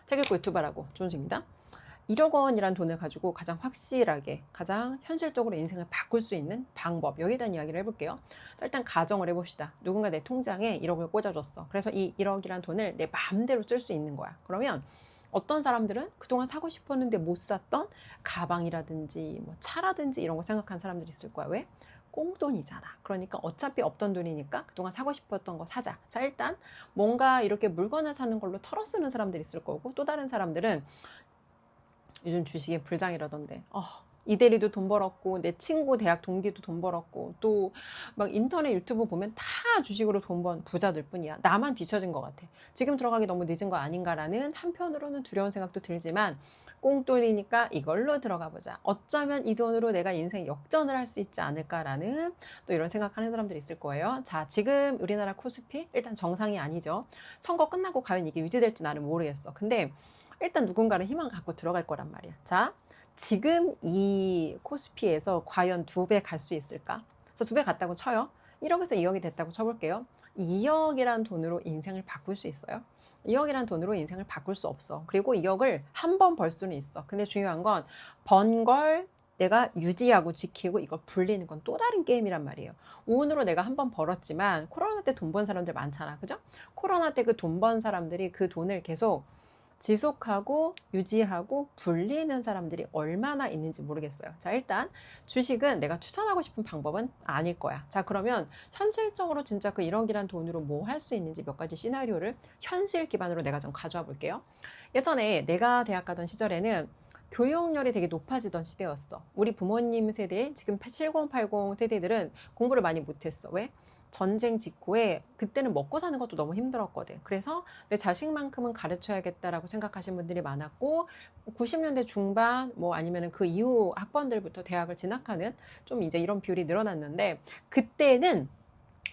책 읽고 유튜버라고 조은수입니다. 1억 원이란 돈을 가지고 가장 확실하게, 가장 현실적으로 인생을 바꿀 수 있는 방법, 여기에 대한 이야기를 해볼게요. 일단 가정을 해봅시다. 누군가 내 통장에 1억을 꽂아줬어. 그래서 이 1억이란 돈을 내 마음대로 쓸 수 있는 거야. 그러면 어떤 사람들은 그동안 사고 싶었는데 못 샀던 가방이라든지 뭐 차라든지 이런 거 생각한 사람들이 있을 거야. 왜? 꽁돈이잖아. 그러니까 어차피 없던 돈이니까 그동안 사고 싶었던 거 사자. 자, 일단 뭔가 이렇게 물건을 사는 걸로 털어 쓰는 사람들이 있을 거고, 또 다른 사람들은 요즘 주식에 불장이라던데, 이 대리도 돈 벌었고, 내 친구 대학 동기도 돈 벌었고, 또 막 인터넷 유튜브 보면 다 주식으로 돈 번 부자들 뿐이야. 나만 뒤처진 것 같아. 지금 들어가기 너무 늦은 거 아닌가라는 한편으로는 두려운 생각도 들지만, 꽁돈이니까 이걸로 들어가 보자. 어쩌면 이 돈으로 내가 인생 역전을 할 수 있지 않을까라는 또 이런 생각하는 사람들이 있을 거예요. 자, 지금 우리나라 코스피 일단 정상이 아니죠. 선거 끝나고 과연 이게 유지될지 나는 모르겠어. 근데 일단 누군가는 희망을 갖고 들어갈 거란 말이야. 자, 지금 이 코스피에서 과연 2배 갈 수 있을까? 그래서 2배 갔다고 쳐요. 1억에서 2억이 됐다고 쳐볼게요. 2억이란 돈으로 인생을 바꿀 수 있어요? 2억이란 돈으로 인생을 바꿀 수 없어. 그리고 2억을 한 번 벌 수는 있어. 근데 중요한 건 번 걸 내가 유지하고 지키고 이걸 불리는 건 또 다른 게임이란 말이에요. 운으로 내가 한 번 벌었지만 코로나 때 돈 번 사람들 많잖아. 그죠? 코로나 때 그 돈 번 사람들이 그 돈을 계속 지속하고 유지하고 불리는 사람들이 얼마나 있는지 모르겠어요. 자, 일단 주식은 내가 추천하고 싶은 방법은 아닐 거야. 자, 그러면 현실적으로 진짜 그 1억이란 돈으로 뭐 할 수 있는지 몇 가지 시나리오를 현실 기반으로 내가 좀 가져와 볼게요. 예전에 내가 대학 가던 시절에는 교육열이 되게 높아지던 시대였어. 우리 부모님 세대, 지금 70, 80 세대들은 공부를 많이 못했어. 왜? 전쟁 직후에 그때는 먹고 사는 것도 너무 힘들었거든. 그래서 내 자식만큼은 가르쳐야겠다라고 생각하신 분들이 많았고, 90년대 중반 뭐 아니면 그 이후 학번들부터 대학을 진학하는 좀 이제 이런 비율이 늘어났는데, 그때는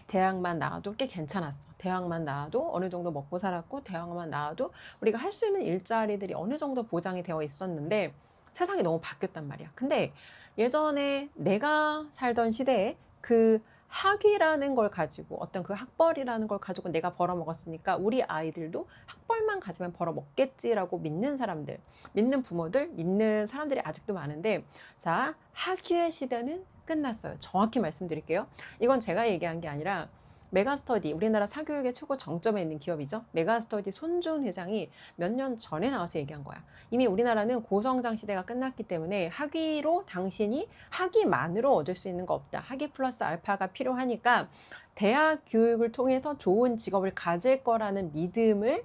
대학만 나와도 꽤 괜찮았어. 대학만 나와도 어느 정도 먹고 살았고, 대학만 나와도 우리가 할 수 있는 일자리들이 어느 정도 보장이 되어 있었는데, 세상이 너무 바뀌었단 말이야. 근데 예전에 내가 살던 시대에 그 학위라는 걸 가지고, 어떤 그 학벌이라는 걸 가지고 내가 벌어먹었으니까 우리 아이들도 학벌만 가지면 벌어먹겠지라고 믿는 사람들, 믿는 부모들, 믿는 사람들이 아직도 많은데, 자, 학위의 시대는 끝났어요. 정확히 말씀드릴게요. 이건 제가 얘기한 게 아니라 메가스터디, 우리나라 사교육의 최고 정점에 있는 기업이죠. 메가스터디 손준 회장이 몇 년 전에 나와서 얘기한 거야. 이미 우리나라는 고성장 시대가 끝났기 때문에 학위로 당신이 학위만으로 얻을 수 있는 거 없다. 학위 플러스 알파가 필요하니까 대학 교육을 통해서 좋은 직업을 가질 거라는 믿음을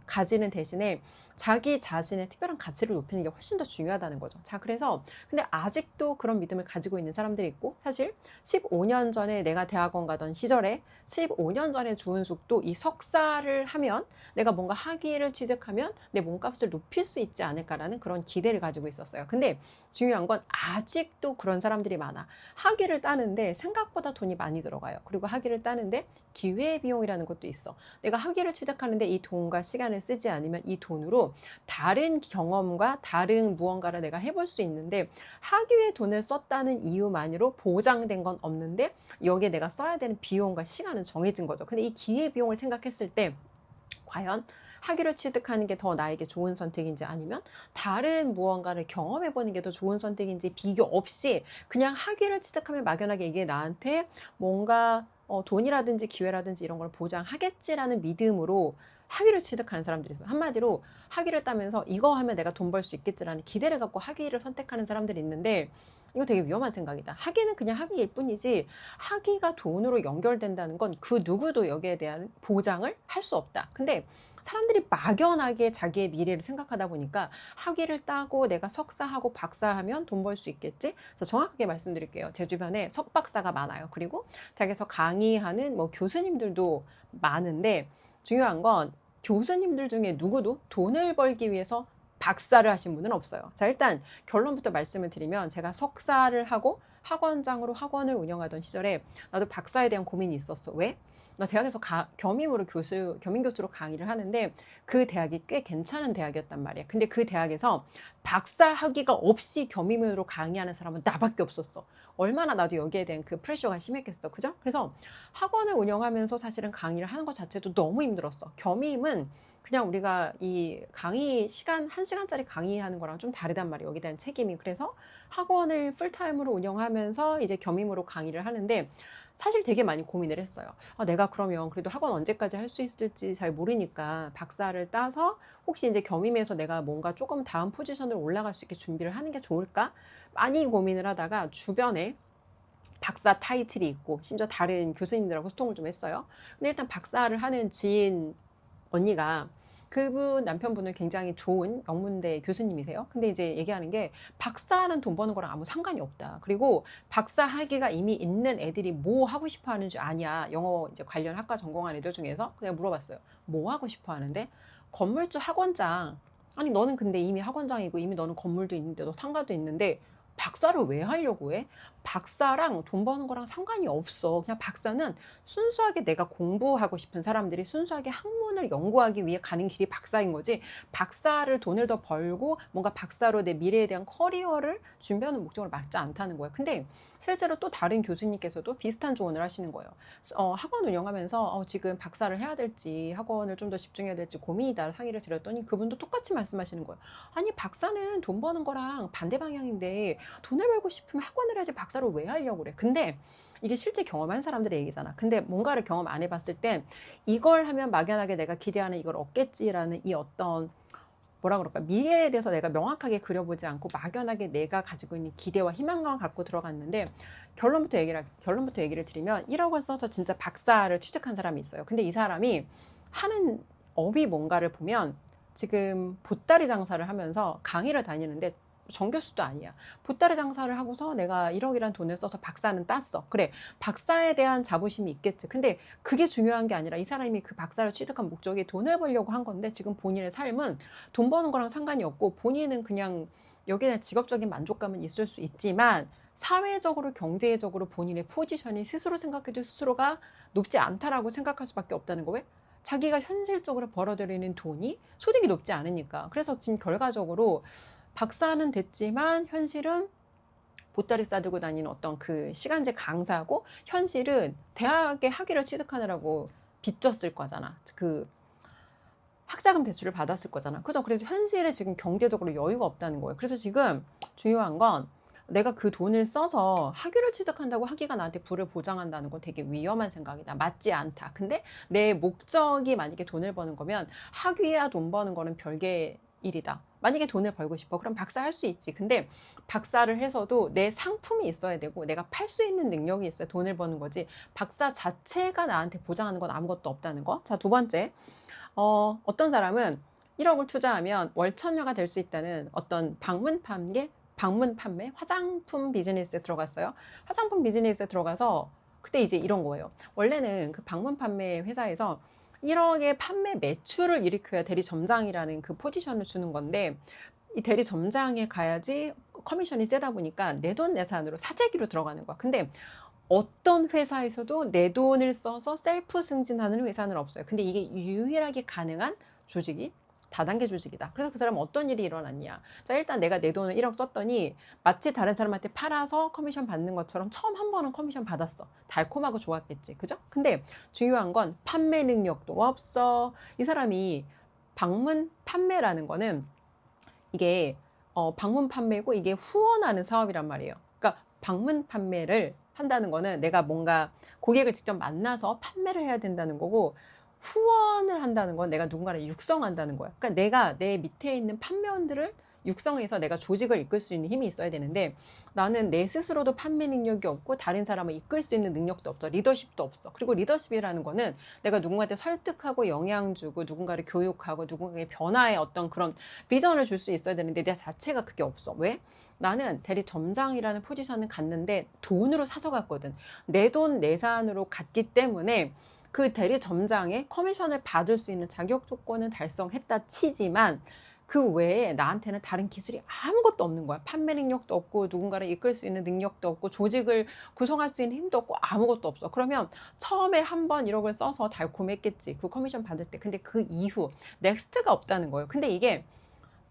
가지는 대신에 자기 자신의 특별한 가치를 높이는 게 훨씬 더 중요하다는 거죠. 자, 그래서 근데 아직도 그런 믿음을 가지고 있는 사람들이 있고, 사실 15년 전에 내가 대학원 가던 시절에 15년 전에 조은숙도 이 석사를 하면, 내가 뭔가 학위를 취득하면 내 몸값을 높일 수 있지 않을까라는 그런 기대를 가지고 있었어요. 근데 중요한 건 아직도 그런 사람들이 많아. 학위를 따는데 생각보다 돈이 많이 들어가요. 그리고 학위를 따는데 기회비용이라는 것도 있어. 내가 학위를 취득하는데 이 돈과 시간을 쓰지 않으면 이 돈으로 다른 경험과 다른 무언가를 내가 해볼 수 있는데, 학위에 돈을 썼다는 이유만으로 보장된 건 없는데 여기에 내가 써야 되는 비용과 시간은 정해진 거죠. 근데 이 기회비용을 생각했을 때 과연 학위를 취득하는 게 더 나에게 좋은 선택인지, 아니면 다른 무언가를 경험해보는 게 더 좋은 선택인지 비교 없이 그냥 학위를 취득하면 막연하게 이게 나한테 뭔가 돈이라든지 기회라든지 이런 걸 보장하겠지라는 믿음으로 학위를 취득하는 사람들이 있어요. 한마디로 학위를 따면서 이거 하면 내가 돈 벌 수 있겠지라는 기대를 갖고 학위를 선택하는 사람들이 있는데, 이거 되게 위험한 생각이다. 학위는 그냥 학위일 뿐이지 학위가 돈으로 연결된다는 건 그 누구도 여기에 대한 보장을 할 수 없다. 근데 사람들이 막연하게 자기의 미래를 생각하다 보니까 학위를 따고 내가 석사하고 박사하면 돈 벌 수 있겠지? 그래서 정확하게 말씀드릴게요. 제 주변에 석박사가 많아요. 그리고 대학에서 강의하는 뭐 교수님들도 많은데, 중요한 건 교수님들 중에 누구도 돈을 벌기 위해서 박사를 하신 분은 없어요. 자, 일단 결론부터 말씀을 드리면, 제가 석사를 하고 학원장으로 학원을 운영하던 시절에 나도 박사에 대한 고민이 있었어. 왜? 나 대학에서 겸임으로 겸임 교수로 강의를 하는데 그 대학이 꽤 괜찮은 대학이었단 말이야. 근데 그 대학에서 박사 학위가 없이 겸임으로 강의하는 사람은 나밖에 없었어. 얼마나 나도 여기에 대한 그 프레셔가 심했겠어. 그죠? 그래서 학원을 운영하면서 사실은 강의를 하는 것 자체도 너무 힘들었어. 겸임은 그냥 우리가 이 강의 시간, 1시간짜리 강의하는 거랑 좀 다르단 말이에요. 여기에 대한 책임이. 그래서 학원을 풀타임으로 운영하면서 이제 겸임으로 강의를 하는데 사실 되게 많이 고민을 했어요. 내가 그러면 그래도 학원 언제까지 할 수 있을지 잘 모르니까 박사를 따서 혹시 이제 겸임해서 내가 뭔가 조금 다음 포지션으로 올라갈 수 있게 준비를 하는 게 좋을까? 많이 고민을 하다가 주변에 박사 타이틀이 있고 심지어 다른 교수님들하고 소통을 좀 했어요. 근데 일단 박사를 하는 지인 언니가 그분 남편분은 굉장히 좋은 명문대 교수님이세요. 근데 이제 얘기하는 게 박사는 돈 버는 거랑 아무 상관이 없다. 그리고 박사 학위가 이미 있는 애들이 뭐 하고 싶어 하는 줄 아냐. 영어 이제 관련 학과 전공한 애들 중에서 그냥 물어봤어요. 뭐 하고 싶어 하는데? 건물주 학원장. 아니 너는 근데 이미 학원장이고 이미 너는 건물도 있는데 너 상가도 있는데 박사를 왜 하려고 해? 박사랑 돈 버는 거랑 상관이 없어. 그냥 박사는 순수하게 내가 공부하고 싶은 사람들이 순수하게 학문을 연구하기 위해 가는 길이 박사인 거지. 박사를 돈을 더 벌고 뭔가 박사로 내 미래에 대한 커리어를 준비하는 목적으로 맞지 않다는 거야. 근데 실제로 또 다른 교수님께서도 비슷한 조언을 하시는 거예요. 학원 운영하면서 지금 박사를 해야 될지 학원을 좀 더 집중해야 될지 고민이다 상의를 드렸더니 그분도 똑같이 말씀하시는 거예요. 아니 박사는 돈 버는 거랑 반대 방향인데 돈을 벌고 싶으면 학원을 해야지 박사를 왜 하려고 그래. 근데 이게 실제 경험한 사람들의 얘기잖아. 근데 뭔가를 경험 안 해봤을 땐 이걸 하면 막연하게 내가 기대하는 이걸 얻겠지라는 이 어떤 뭐라 그럴까 미래에 대해서 내가 명확하게 그려보지 않고 막연하게 내가 가지고 있는 기대와 희망감을 갖고 들어갔는데 결론부터 얘기를 드리면 1억 원 써서 진짜 박사를 취직한 사람이 있어요. 근데 이 사람이 하는 업이 뭔가를 보면 지금 보따리 장사를 하면서 강의를 다니는데 정교수도 아니야. 보따리 장사를 하고서 내가 1억이란 돈을 써서 박사는 땄어. 그래, 박사에 대한 자부심이 있겠지. 근데 그게 중요한 게 아니라 이 사람이 그 박사를 취득한 목적이 돈을 벌려고 한 건데 지금 본인의 삶은 돈 버는 거랑 상관이 없고 본인은 그냥 여기에 대한 직업적인 만족감은 있을 수 있지만 사회적으로 경제적으로 본인의 포지션이 스스로 생각해도 스스로가 높지 않다라고 생각할 수밖에 없다는 거. 왜? 자기가 현실적으로 벌어들이는 돈이 소득이 높지 않으니까. 그래서 지금 결과적으로 박사는 됐지만 현실은 보따리 싸들고 다니는 어떤 그 시간제 강사고 현실은 대학의 학위를 취득하느라고 빚졌을 거잖아. 그 학자금 대출을 받았을 거잖아. 그죠? 그래서 현실에 지금 경제적으로 여유가 없다는 거예요. 그래서 지금 중요한 건 내가 그 돈을 써서 학위를 취득한다고 학위가 나한테 부를 보장한다는 건 되게 위험한 생각이다. 맞지 않다. 근데 내 목적이 만약에 돈을 버는 거면 학위야 돈 버는 거는 별개의 일이다. 만약에 돈을 벌고 싶어. 그럼 박사 할 수 있지. 근데 박사를 해서도 내 상품이 있어야 되고 내가 팔 수 있는 능력이 있어야 돈을 버는 거지. 박사 자체가 나한테 보장하는 건 아무것도 없다는 거. 자, 두 번째. 어떤 사람은 1억을 투자하면 월천녀가 될 수 있다는 어떤 방문 판매, 화장품 비즈니스에 들어갔어요. 화장품 비즈니스에 들어가서 그때 이제 이런 거예요. 원래는 그 방문 판매 회사에서 1억의 판매 매출을 일으켜야 대리점장이라는 그 포지션을 주는 건데 이 대리점장에 가야지 커미션이 세다 보니까 내돈내산으로 사재기로 들어가는 거야. 근데 어떤 회사에서도 내 돈을 써서 셀프 승진하는 회사는 없어요. 근데 이게 유일하게 가능한 조직이 다단계 조직이다. 그래서 그 사람은 어떤 일이 일어났냐. 자, 일단 내가 내 돈을 1억 썼더니 마치 다른 사람한테 팔아서 커미션 받는 것처럼 처음 한 번은 커미션 받았어. 달콤하고 좋았겠지. 그죠? 근데 중요한 건 판매 능력도 없어. 이 사람이 방문 판매라는 거는 이게 방문 판매고 이게 후원하는 사업이란 말이에요. 그러니까 방문 판매를 한다는 거는 내가 뭔가 고객을 직접 만나서 판매를 해야 된다는 거고 후원을 한다는 건 내가 누군가를 육성한다는 거야. 그러니까 내가 내 밑에 있는 판매원들을 육성해서 내가 조직을 이끌 수 있는 힘이 있어야 되는데 나는 내 스스로도 판매 능력이 없고 다른 사람을 이끌 수 있는 능력도 없어. 리더십도 없어. 그리고 리더십이라는 거는 내가 누군가한테 설득하고 영향 주고 누군가를 교육하고 누군가의 변화의 어떤 그런 비전을 줄 수 있어야 되는데 내 자체가 그게 없어. 왜? 나는 대리점장이라는 포지션을 갔는데 돈으로 사서 갔거든. 내 돈 내산으로 갔기 때문에 그 대리점장의 커미션을 받을 수 있는 자격 조건은 달성했다 치지만 그 외에 나한테는 다른 기술이 아무것도 없는 거야. 판매 능력도 없고 누군가를 이끌 수 있는 능력도 없고 조직을 구성할 수 있는 힘도 없고 아무것도 없어. 그러면 처음에 한번 1억을 써서 달콤했겠지. 그 커미션 받을 때. 근데 그 이후 넥스트가 없다는 거예요. 근데 이게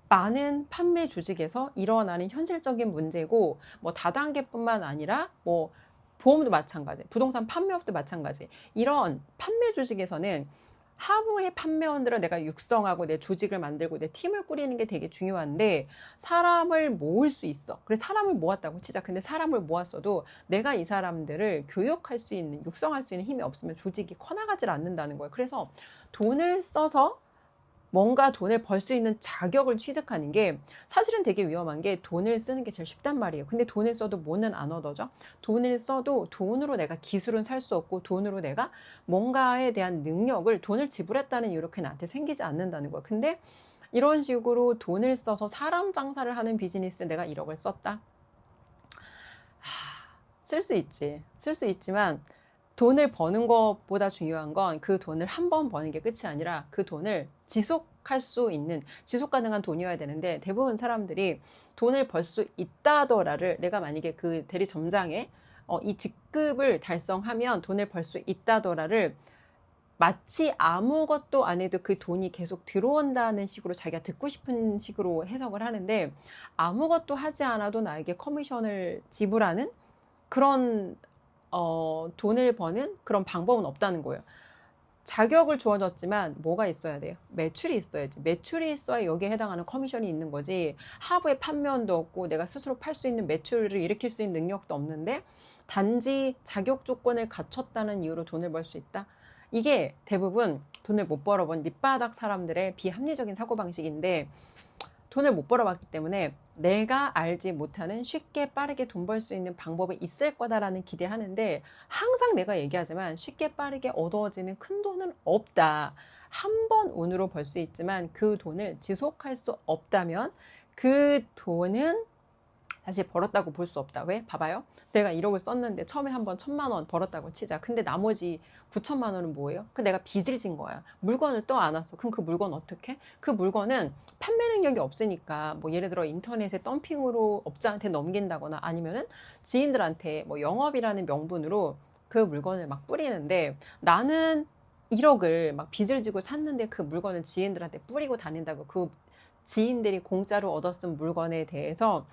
많은 판매 조직에서 일어나는 현실적인 문제고 뭐 다단계뿐만 아니라 뭐 보험도 마찬가지, 부동산 판매업도 마찬가지. 이런 판매 조직에서는 하부의 판매원들은 내가 육성하고 내 조직을 만들고 내 팀을 꾸리는 게 되게 중요한데 사람을 모을 수 있어. 그래서 사람을 모았다고 치자. 근데 사람을 모았어도 내가 이 사람들을 교육할 수 있는, 육성할 수 있는 힘이 없으면 조직이 커나가질 않는다는 거예요. 그래서 돈을 써서 뭔가 돈을 벌 수 있는 자격을 취득하는 게 사실은 되게 위험한 게 돈을 쓰는 게 제일 쉽단 말이에요. 근데 돈을 써도 뭐는 안 얻어져? 돈을 써도 돈으로 내가 기술은 살 수 없고 돈으로 내가 뭔가에 대한 능력을 돈을 지불했다는 이유로 그게 나한테 생기지 않는다는 거야. 근데 이런 식으로 돈을 써서 사람 장사를 하는 비즈니스 내가 1억을 썼다? 쓸 수 있지. 쓸 수 있지만 돈을 버는 것보다 중요한 건 그 돈을 한 번 버는 게 끝이 아니라 그 돈을 지속할 수 있는, 지속 가능한 돈이어야 되는데 대부분 사람들이 돈을 벌 수 있다더라를 내가 만약에 그 대리 점장에 이 직급을 달성하면 돈을 벌 수 있다더라를 마치 아무것도 안 해도 그 돈이 계속 들어온다는 식으로 자기가 듣고 싶은 식으로 해석을 하는데 아무것도 하지 않아도 나에게 커미션을 지불하는 그런 돈을 버는 그런 방법은 없다는 거예요. 자격을 주어졌지만 뭐가 있어야 돼요? 매출이 있어야지. 매출이 있어야 여기에 해당하는 커미션이 있는 거지. 하부에 판매원도 없고 내가 스스로 팔 수 있는 매출을 일으킬 수 있는 능력도 없는데 단지 자격 조건을 갖췄다는 이유로 돈을 벌 수 있다? 이게 대부분 돈을 못 벌어본 밑바닥 사람들의 비합리적인 사고방식인데 돈을 못 벌어봤기 때문에 내가 알지 못하는 쉽게 빠르게 돈 벌 수 있는 방법이 있을 거다라는 기대하는데 항상 내가 얘기하지만 쉽게 빠르게 얻어지는 큰 돈은 없다. 한 번 운으로 벌 수 있지만 그 돈을 지속할 수 없다면 그 돈은 사실 벌었다고 볼 수 없다. 왜? 봐봐요. 내가 1억을 썼는데 처음에 한번 1,000만 원 벌었다고 치자. 근데 나머지 9천만 원은 뭐예요? 그 내가 빚을 진 거야. 물건을 또 안 왔어. 그럼 그 물건 어떻게? 그 물건은 판매 능력이 없으니까 뭐 예를 들어 인터넷에 덤핑으로 업자한테 넘긴다거나 아니면은 지인들한테 뭐 영업이라는 명분으로 그 물건을 막 뿌리는데 나는 1억을 막 빚을 지고 샀는데 그 물건을 지인들한테 뿌리고 다닌다고 그 지인들이 공짜로 얻어쓴 물건에 대해서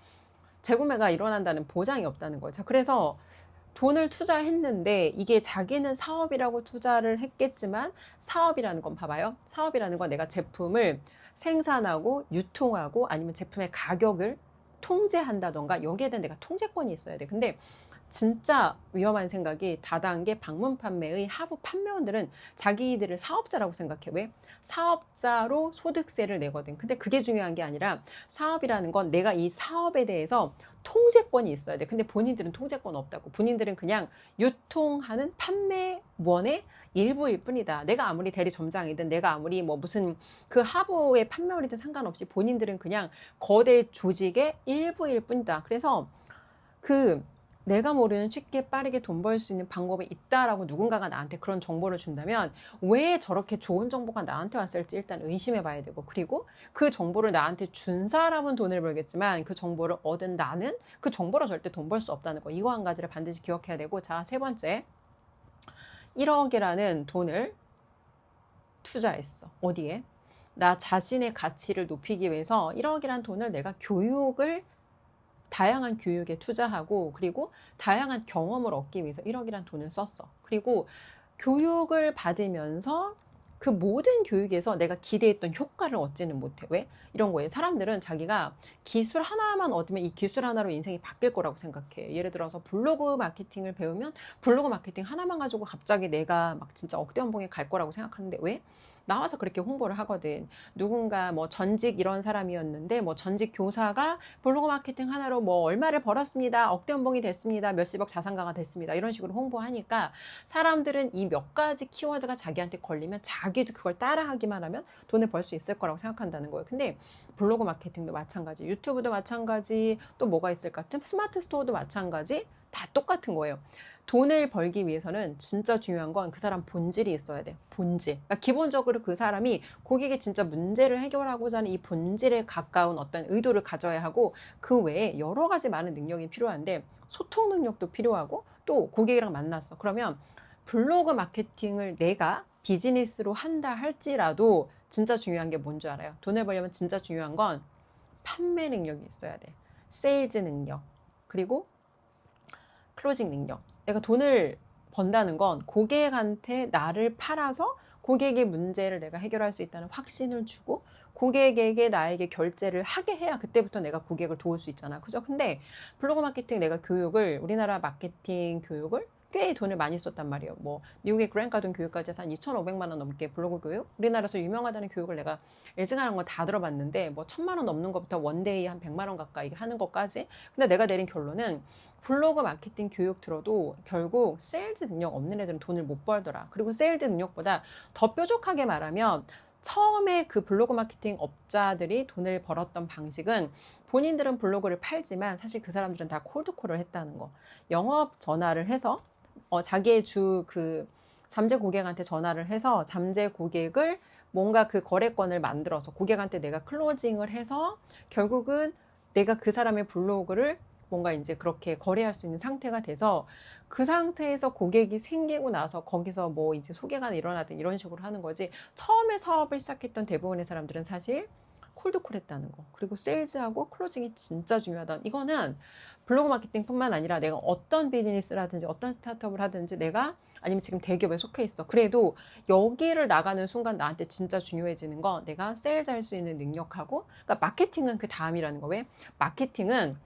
재구매가 일어난다는 보장이 없다는 거예요. 자, 그래서 돈을 투자했는데 이게 자기는 사업이라고 투자를 했겠지만 사업이라는 건 봐봐요. 사업이라는 건 내가 제품을 생산하고 유통하고 아니면 제품의 가격을 통제한다던가 여기에 대한 내가 통제권이 있어야 돼. 근데 진짜 위험한 생각이 다단계 방문 판매의 하부 판매원들은 자기들을 사업자라고 생각해. 왜? 사업자로 소득세를 내거든. 근데 그게 중요한 게 아니라 사업이라는 건 내가 이 사업에 대해서 통제권이 있어야 돼. 근데 본인들은 통제권 없다고. 본인들은 그냥 유통하는 판매원의 일부일 뿐이다. 내가 아무리 대리 점장이든 내가 아무리 뭐 무슨 그 하부의 판매원이든 상관없이 본인들은 그냥 거대 조직의 일부일 뿐이다. 그래서 그 내가 모르는 쉽게 빠르게 돈 벌 수 있는 방법이 있다라고 누군가가 나한테 그런 정보를 준다면 왜 저렇게 좋은 정보가 나한테 왔을지 일단 의심해 봐야 되고 그리고 그 정보를 나한테 준 사람은 돈을 벌겠지만 그 정보를 얻은 나는 그 정보로 절대 돈 벌 수 없다는 거. 이거 한 가지를 반드시 기억해야 되고 자, 세 번째. 1억이라는 돈을 투자했어. 어디에? 나 자신의 가치를 높이기 위해서 1억이라는 돈을 내가 다양한 교육에 투자하고 그리고 다양한 경험을 얻기 위해서 1억이란 돈을 썼어. 그리고 교육을 받으면서 그 모든 교육에서 내가 기대했던 효과를 얻지는 못해. 왜? 이런 거예요. 사람들은 자기가 기술 하나만 얻으면 이 기술 하나로 인생이 바뀔 거라고 생각해. 예를 들어서 블로그 마케팅을 배우면 블로그 마케팅 하나만 가지고 갑자기 내가 막 진짜 억대 연봉에 갈 거라고 생각하는데 왜? 나와서 그렇게 홍보를 하거든. 누군가 뭐 전직 이런 사람이었는데 뭐 전직 교사가 블로그 마케팅 하나로 뭐 얼마를 벌었습니다. 억대 연봉이 됐습니다. 몇십억 자산가가 됐습니다. 이런 식으로 홍보하니까 사람들은 이 몇 가지 키워드가 자기한테 걸리면 자기도 그걸 따라하기만 하면 돈을 벌 수 있을 거라고 생각한다는 거예요. 근데 블로그 마케팅도 마찬가지, 유튜브도 마찬가지, 또 뭐가 있을까? 스마트 스토어도 마찬가지, 다 똑같은 거예요. 돈을 벌기 위해서는 진짜 중요한 건 그 사람 본질이 있어야 돼. 본질. 그러니까 기본적으로 그 사람이 고객의 진짜 문제를 해결하고자 하는 이 본질에 가까운 어떤 의도를 가져야 하고, 그 외에 여러 가지 많은 능력이 필요한데 소통 능력도 필요하고, 또 고객이랑 만났어. 그러면 블로그 마케팅을 내가 비즈니스로 한다 할지라도 진짜 중요한 게 뭔 줄 알아요? 돈을 벌려면 진짜 중요한 건 판매 능력이 있어야 돼. 세일즈 능력. 그리고 클로징 능력. 내가 돈을 번다는 건 고객한테 나를 팔아서 고객의 문제를 내가 해결할 수 있다는 확신을 주고, 고객에게 나에게 결제를 하게 해야 그때부터 내가 고객을 도울 수 있잖아. 그죠? 근데 블로그 마케팅 내가 교육을, 우리나라 마케팅 교육을 꽤 돈을 많이 썼단 말이에요. 뭐 미국의 그랜트 가든 교육까지 해서 한 2,500만 원 넘게 블로그 교육, 우리나라에서 유명하다는 교육을 내가 예증하는 건 다 들어봤는데, 뭐 1,000만 원 넘는 것부터 원데이 한 100만 원 가까이 하는 것까지. 근데 내가 내린 결론은 블로그 마케팅 교육 들어도 결국 세일즈 능력 없는 애들은 돈을 못 벌더라. 그리고 세일즈 능력보다 더 뾰족하게 말하면, 처음에 그 블로그 마케팅 업자들이 돈을 벌었던 방식은, 본인들은 블로그를 팔지만 사실 그 사람들은 다 콜드콜을 했다는 거. 영업 전화를 해서 자기의 그 잠재 고객한테 전화를 해서 잠재 고객을 뭔가 그 거래권을 만들어서 고객한테 내가 클로징을 해서 결국은 내가 그 사람의 블로그를 뭔가 이제 그렇게 거래할 수 있는 상태가 돼서, 그 상태에서 고객이 생기고 나서 거기서 뭐 이제 소개가 일어나든 이런 식으로 하는 거지, 처음에 사업을 시작했던 대부분의 사람들은 사실 콜드콜 했다는 거. 그리고 세일즈하고 클로징이 진짜 중요하다. 이거는 블로그 마케팅뿐만 아니라 내가 어떤 비즈니스라든지 어떤 스타트업을 하든지, 내가 아니면 지금 대기업에 속해 있어. 그래도 여기를 나가는 순간 나한테 진짜 중요해지는 건 내가 세일즈 할 수 있는 능력하고, 그러니까 마케팅은 그 다음이라는 거. 왜? 마케팅은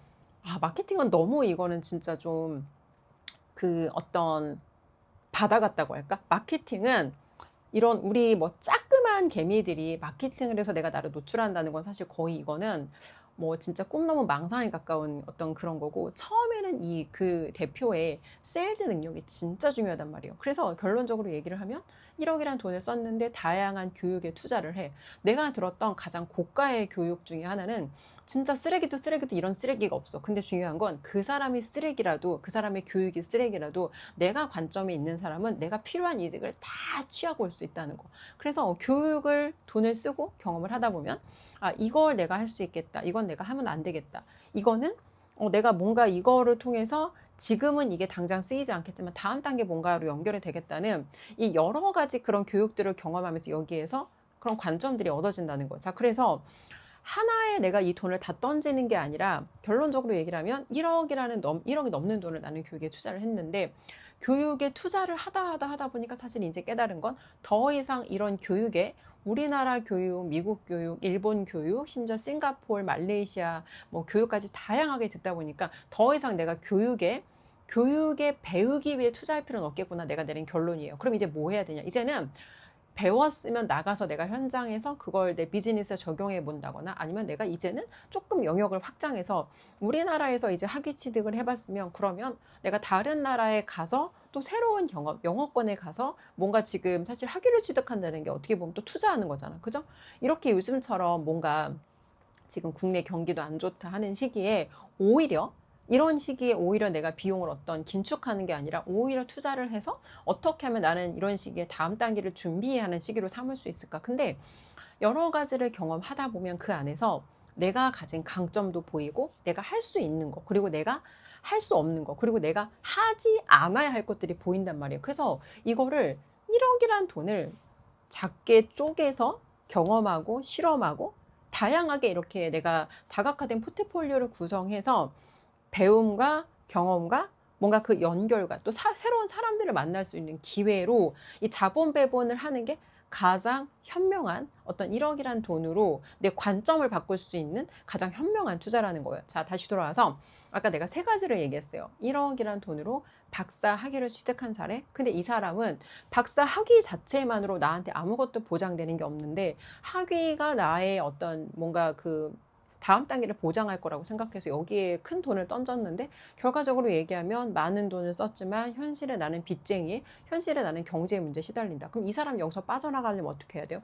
너무, 이거는 진짜 좀 그 어떤 바다 같다고 할까? 마케팅은 이런 우리 뭐 짜끔한 개미들이 마케팅을 해서 내가 나를 노출한다는 건 사실 거의 이거는 뭐 진짜 꿈 넘은 망상에 가까운 어떤 그런 거고, 처음에는 이 그 대표의 세일즈 능력이 진짜 중요하단 말이에요. 그래서 결론적으로 얘기를 하면 1억이란 돈을 썼는데 다양한 교육에 투자를 해. 내가 들었던 가장 고가의 교육 중에 하나는, 진짜 쓰레기도 이런 쓰레기가 없어. 근데 중요한 건 그 사람이 쓰레기라도, 그 사람의 교육이 쓰레기라도 내가 관점이 있는 사람은 내가 필요한 이득을 다 취하고 올 수 있다는 거. 그래서 교육을 돈을 쓰고 경험을 하다 보면, 이걸 내가 할 수 있겠다. 이건 내가 하면 안 되겠다. 이거는 내가 뭔가 이거를 통해서 지금은 이게 당장 쓰이지 않겠지만 다음 단계 뭔가로 연결이 되겠다는 이 여러 가지 그런 교육들을 경험하면서 여기에서 그런 관점들이 얻어진다는 거죠. 자, 그래서 하나에 내가 이 돈을 다 던지는 게 아니라, 결론적으로 얘기를 하면 1억이 넘는 돈을 나는 교육에 투자를 했는데, 교육에 투자를 하다 보니까 사실 이제 깨달은 건, 더 이상 이런 교육에, 우리나라 교육, 미국 교육, 일본 교육, 심지어 싱가포르, 말레이시아 뭐 교육까지 다양하게 듣다 보니까 더 이상 내가 교육에 배우기 위해 투자할 필요는 없겠구나, 내가 내린 결론이에요. 그럼 이제 뭐 해야 되냐? 이제는 배웠으면 나가서 내가 현장에서 그걸 내 비즈니스에 적용해 본다거나, 아니면 내가 이제는 조금 영역을 확장해서 우리나라에서 이제 학위 취득을 해봤으면, 그러면 내가 다른 나라에 가서 또 새로운 경험, 영어권에 가서 뭔가, 지금 사실 학위를 취득한다는 게 어떻게 보면 또 투자하는 거잖아. 그죠? 이렇게 요즘처럼 뭔가 지금 국내 경기도 안 좋다 하는 시기에, 이런 시기에 오히려 내가 비용을 긴축하는 게 아니라 오히려 투자를 해서 어떻게 하면 나는 이런 시기에 다음 단계를 준비해야 하는 시기로 삼을 수 있을까? 근데 여러 가지를 경험하다 보면 그 안에서 내가 가진 강점도 보이고, 내가 할 수 있는 거, 그리고 내가 할 수 없는 거, 그리고 내가 하지 않아야 할 것들이 보인단 말이에요. 그래서 이거를 1억이란 돈을 작게 쪼개서 경험하고 실험하고 다양하게 이렇게 내가 다각화된 포트폴리오를 구성해서 배움과 경험과 뭔가 그 연결과 또 새로운 사람들을 만날 수 있는 기회로 이 자본 배분을 하는 게 가장 현명한, 어떤 1억이란 돈으로 내 관점을 바꿀 수 있는 가장 현명한 투자라는 거예요. 자, 다시 돌아와서 아까 내가 3가지를 얘기했어요. 1억이란 돈으로 박사 학위를 취득한 사례. 근데 이 사람은 박사 학위 자체만으로 나한테 아무것도 보장되는 게 없는데, 학위가 나의 어떤 뭔가 그 다음 단계를 보장할 거라고 생각해서 여기에 큰 돈을 던졌는데, 결과적으로 얘기하면 많은 돈을 썼지만 현실에 나는 빚쟁이, 현실에 나는 경제 문제에 시달린다. 그럼 이 사람 여기서 빠져나가려면 어떻게 해야 돼요?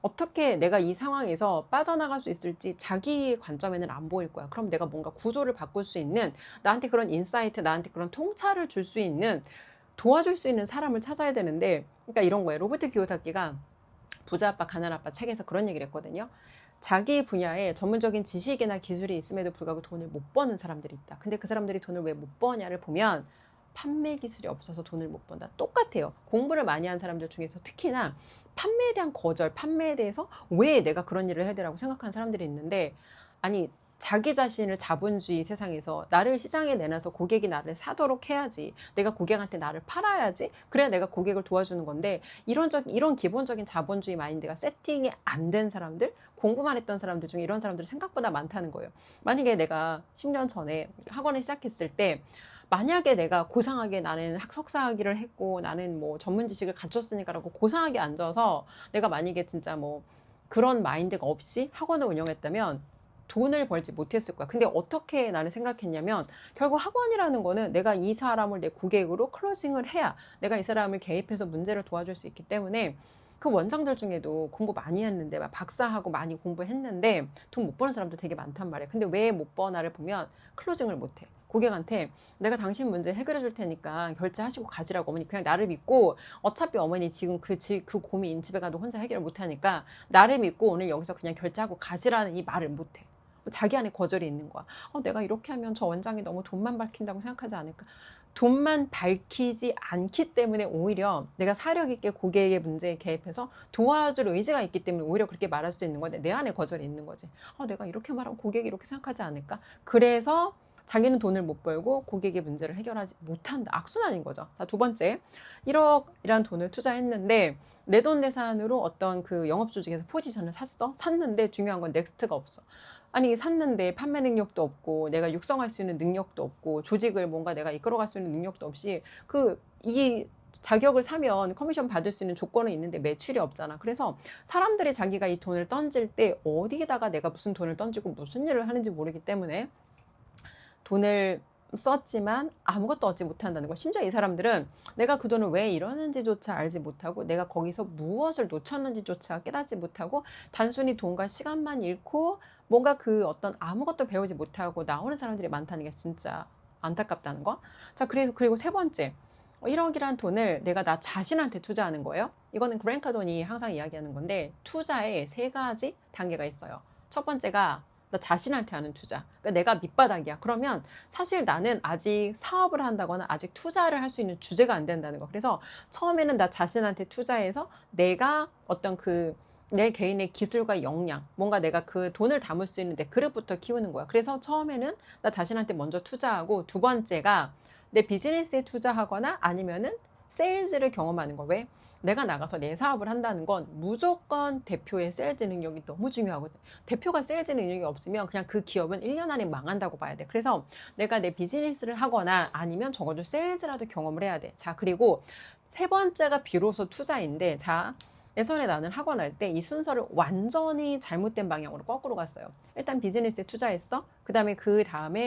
어떻게 내가 이 상황에서 빠져나갈 수 있을지 자기 관점에는 안 보일 거야. 그럼 내가 뭔가 구조를 바꿀 수 있는, 나한테 그런 인사이트, 나한테 그런 통찰을 줄 수 있는 도와줄 수 있는 사람을 찾아야 되는데, 그러니까 이런 거예요. 로버트 키요사키가 부자 아빠 가난 아빠 책에서 그런 얘기를 했거든요. 자기 분야에 전문적인 지식이나 기술이 있음에도 불구하고 돈을 못 버는 사람들이 있다. 근데 그 사람들이 돈을 왜 못 버냐를 보면 판매 기술이 없어서 돈을 못 번다. 똑같아요. 공부를 많이 한 사람들 중에서 특히나 판매에 대한 거절, 판매에 대해서 왜 내가 그런 일을 해야 되라고 생각하는 사람들이 있는데, 아니 자기 자신을 자본주의 세상에서 나를 시장에 내놔서 고객이 나를 사도록 해야지, 내가 고객한테 나를 팔아야지, 그래야 내가 고객을 도와주는 건데, 이런 기본적인 자본주의 마인드가 세팅이 안 된 사람들, 공부만 했던 사람들 중에 이런 사람들이 생각보다 많다는 거예요. 만약에 내가 10년 전에 학원을 시작했을 때, 만약에 내가 고상하게 나는 석사 학위를 했고 나는 뭐 전문 지식을 갖췄으니까라고 고상하게 앉아서 내가 만약에 진짜 뭐 그런 마인드가 없이 학원을 운영했다면 돈을 벌지 못했을 거야. 근데 어떻게 나는 생각했냐면, 결국 학원이라는 거는 내가 이 사람을 내 고객으로 클로징을 해야 내가 이 사람을 개입해서 문제를 도와줄 수 있기 때문에, 그 원장들 중에도 공부 많이 했는데 막 박사하고 많이 공부했는데 돈 못 버는 사람들 되게 많단 말이야. 근데 왜 못 버나를 보면 클로징을 못 해. 고객한테 내가 당신 문제 해결해 줄 테니까 결제하시고 가지라고, 어머니 그냥 나를 믿고, 어차피 어머니 지금 그 고민 집에 가도 혼자 해결을 못 하니까 나를 믿고 오늘 여기서 그냥 결제하고 가지라는 이 말을 못 해. 자기 안에 거절이 있는 거야. 내가 이렇게 하면 저 원장이 너무 돈만 밝힌다고 생각하지 않을까. 돈만 밝히지 않기 때문에 오히려 내가 사력 있게 고객의 문제에 개입해서 도와줄 의지가 있기 때문에 오히려 그렇게 말할 수 있는 건데, 내 안에 거절이 있는 거지. 내가 이렇게 말하면 고객이 이렇게 생각하지 않을까. 그래서 자기는 돈을 못 벌고 고객의 문제를 해결하지 못한다. 악순환인 거죠. 자, 두 번째, 1억이란 돈을 투자했는데 내돈내산으로 어떤 그 영업조직에서 포지션을 샀는데 중요한 건 넥스트가 없어. 아니 샀는데 판매 능력도 없고 내가 육성할 수 있는 능력도 없고 조직을 뭔가 내가 이끌어갈 수 있는 능력도 없이, 이 자격을 사면 커미션 받을 수 있는 조건은 있는데 매출이 없잖아. 그래서 사람들이 자기가 이 돈을 던질 때 어디에다가 내가 무슨 돈을 던지고 무슨 일을 하는지 모르기 때문에 돈을 썼지만 아무것도 얻지 못한다는 거. 심지어 이 사람들은 내가 그 돈을 왜 이러는지조차 알지 못하고 내가 거기서 무엇을 놓쳤는지조차 깨닫지 못하고 단순히 돈과 시간만 잃고 뭔가 그 어떤 아무것도 배우지 못하고 나오는 사람들이 많다는 게 진짜 안타깝다는 거. 자, 그리고 세 번째, 1억이란 돈을 내가 나 자신한테 투자하는 거예요. 이거는 그랜트 카돈이 항상 이야기하는 건데, 투자에 3가지 단계가 있어요. 첫 번째가 나 자신한테 하는 투자. 그러니까 내가 밑바닥이야. 그러면 사실 나는 아직 사업을 한다거나 아직 투자를 할 수 있는 주제가 안 된다는 거. 그래서 처음에는 나 자신한테 투자해서 내가 어떤 내 개인의 기술과 역량, 뭔가 내가 그 돈을 담을 수 있는 내 그릇부터 키우는 거야. 그래서 처음에는 나 자신한테 먼저 투자하고, 두 번째가 내 비즈니스에 투자하거나 아니면은 세일즈를 경험하는 거. 왜? 내가 나가서 내 사업을 한다는 건 무조건 대표의 세일즈 능력이 너무 중요하거든. 대표가 세일즈 능력이 없으면 그냥 그 기업은 1년 안에 망한다고 봐야 돼. 그래서 내가 내 비즈니스를 하거나 아니면 적어도 세일즈라도 경험을 해야 돼. 자, 그리고 세 번째가 비로소 투자인데, 자, 예전에 나는 학원 할 때 이 순서를 완전히 잘못된 방향으로 거꾸로 갔어요. 일단 비즈니스에 투자했어. 그 다음에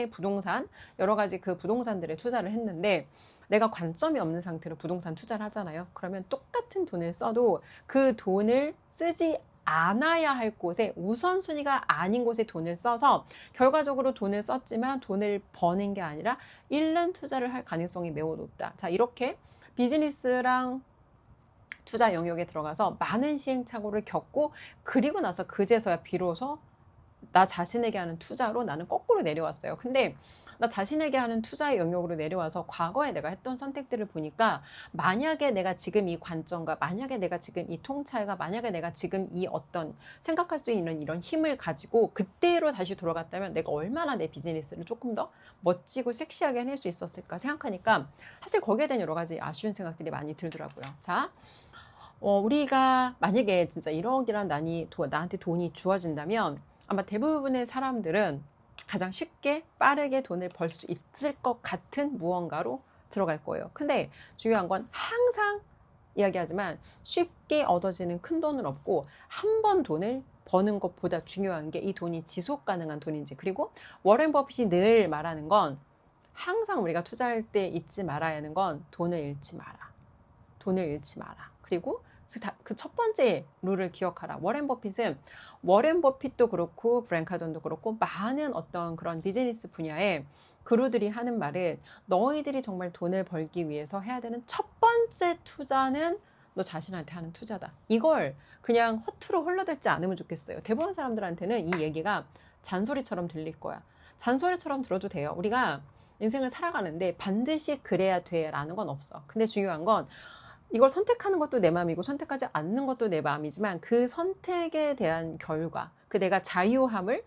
부동산, 여러 가지 그 부동산들에 투자를 했는데, 내가 관점이 없는 상태로 부동산 투자를 하잖아요. 그러면 똑같은 돈을 써도 그 돈을 쓰지 않아야 할 곳에, 우선순위가 아닌 곳에 돈을 써서 결과적으로 돈을 썼지만 돈을 버는 게 아니라 잃는 투자를 할 가능성이 매우 높다. 자, 이렇게 비즈니스랑 투자 영역에 들어가서 많은 시행착오를 겪고, 그리고 나서 그제서야 비로소 나 자신에게 하는 투자로 나는 거꾸로 내려왔어요. 근데 나 자신에게 하는 투자의 영역으로 내려와서 과거에 내가 했던 선택들을 보니까, 만약에 내가 지금 이 관점과 만약에 내가 지금 이 통찰과 만약에 내가 지금 이 어떤 생각할 수 있는 이런 힘을 가지고 그때로 다시 돌아갔다면 내가 얼마나 내 비즈니스를 조금 더 멋지고 섹시하게 해낼 수 있었을까 생각하니까 사실 거기에 대한 여러 가지 아쉬운 생각들이 많이 들더라고요. 자, 우리가 만약에 진짜 1억이란 나한테 돈이 주어진다면 아마 대부분의 사람들은 가장 쉽게 빠르게 돈을 벌 수 있을 것 같은 무언가로 들어갈 거예요. 근데 중요한 건 항상 이야기하지만 쉽게 얻어지는 큰 돈은 없고, 한 번 돈을 버는 것보다 중요한 게 이 돈이 지속 가능한 돈인지. 그리고 워렌 버핏이 늘 말하는 건, 항상 우리가 투자할 때 잊지 말아야 하는 건 돈을 잃지 마라. 돈을 잃지 마라. 그리고 그 첫 번째 룰을 기억하라. 워렌 버핏도 그렇고 그랜카돈도 그렇고 많은 어떤 그런 비즈니스 분야의 그루들이 하는 말은 너희들이 정말 돈을 벌기 위해서 해야 되는 첫 번째 투자는 너 자신한테 하는 투자다. 이걸 그냥 허투루 흘러듣지 않으면 좋겠어요. 대부분 사람들한테는 이 얘기가 잔소리처럼 들릴 거야. 잔소리처럼 들어도 돼요. 우리가 인생을 살아가는데 반드시 그래야 돼 라는 건 없어. 근데 중요한 건 이걸 선택하는 것도 내 마음이고 선택하지 않는 것도 내 마음이지만 그 선택에 대한 결과, 그 내가 자유함을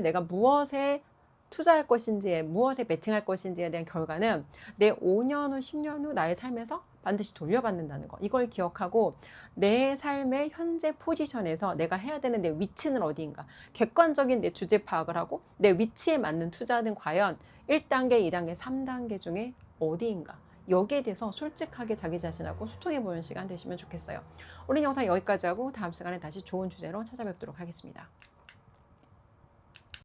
내가 무엇에 투자할 것인지에, 무엇에 베팅할 것인지에 대한 결과는 내 5년 후, 10년 후 나의 삶에서 반드시 돌려받는다는 거. 이걸 기억하고 내 삶의 현재 포지션에서 내가 해야 되는 내 위치는 어디인가. 객관적인 내 주제 파악을 하고 내 위치에 맞는 투자는 과연 1단계, 2단계, 3단계 중에 어디인가. 여기에 대해서 솔직하게 자기 자신하고 소통해보는 시간 되시면 좋겠어요. 오늘 영상 여기까지 하고 다음 시간에 다시 좋은 주제로 찾아뵙도록 하겠습니다.